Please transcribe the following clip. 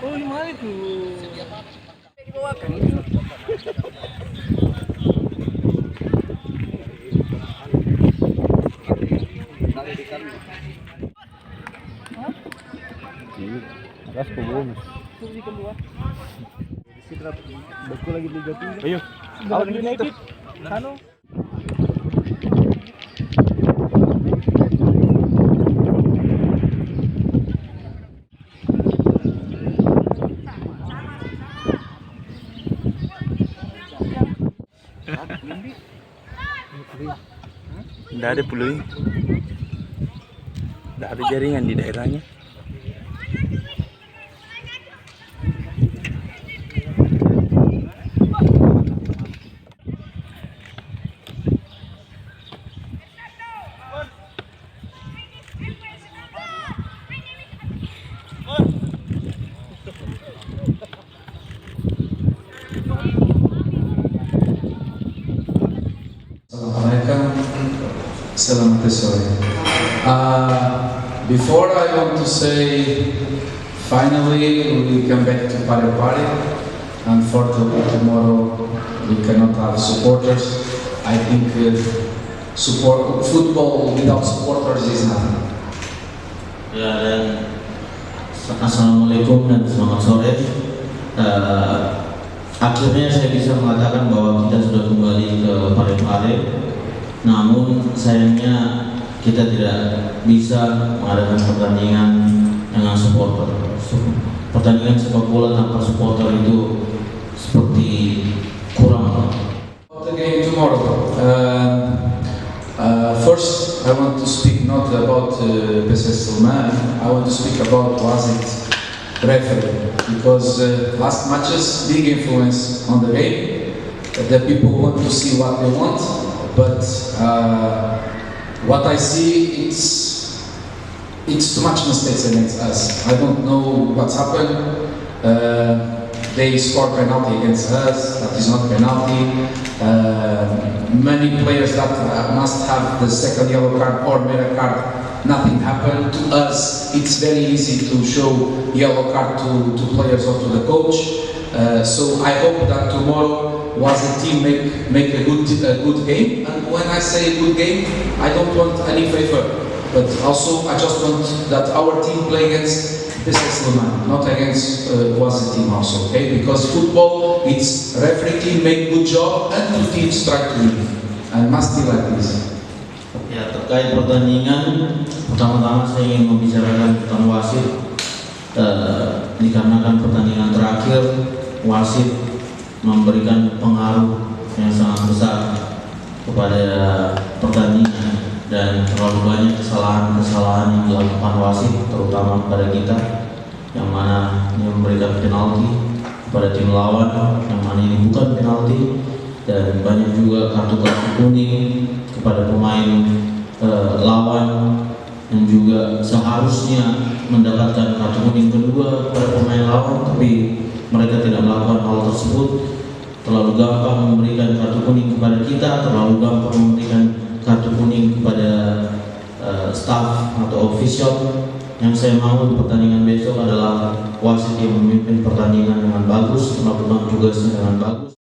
Oh, 5 itu. Dibawakan. Alas po bonus. Di kedua. Sitrap baku lagi Liga 3. Ayo. Awal United. Ano? Tidak ada puluh. Tidak ada jaringan di daerahnya. Selamat sore. Before I want to say, finally we come back to Padre Party. Unfortunately, tomorrow we cannot have supporters. I think football without supporters is nothing. Ya, dan assalamualaikum dan selamat sore. Akhirnya saya bisa mengatakan bahwa kita sudah kembali ke Parepare. Namun sayangnya kita tidak bisa mengadakan pertandingan dengan supporter. Pertandingan sepak bola tanpa supporter itu seperti kurang. The game tomorrow. First, I want to speak not about PSS Sleman. I want to speak about Wazit referee, because last matches big influence on the game. The people want to see what they want. But what I see, it's too much mistakes against us. I don't know what's happened. They scored penalty against us. That is not penalty. Many players that must have the second yellow card or red card, nothing happened. To us, it's very easy to show yellow card to players or to the coach. So I hope that tomorrow was a team make a good game. And when I say a good game, I don't want any favor, but also I just want that our team play against PSS Sleman, not against was a team also, okay? Because football, it's referee team make good job and two teams try to win, and must be like this. Ya, terkait pertandingan, pertama-tama saya ingin membicarakan tentang wasit. Dikarenakan pertandingan terakhir wasit memberikan pengaruh yang sangat besar kepada pertandingan dan terlalu banyak kesalahan-kesalahan yang dilakukan wasit, terutama kepada kita, yang mana dia memberikan penalti kepada tim lawan yang mana ini bukan penalti, dan banyak juga kartu-kartu kuning kepada pemain lawan yang juga seharusnya mendapatkan kartu kuning kedua kepada pemain lawan, tapi mereka tidak melakukan hal tersebut. Terlalu gampang memberikan kartu kuning kepada kita, terlalu gampang memberikan kartu kuning kepada staff atau official. Yang saya mau di pertandingan besok adalah wasit yang memimpin pertandingan dengan bagus, melakukan tugasnya dengan bagus.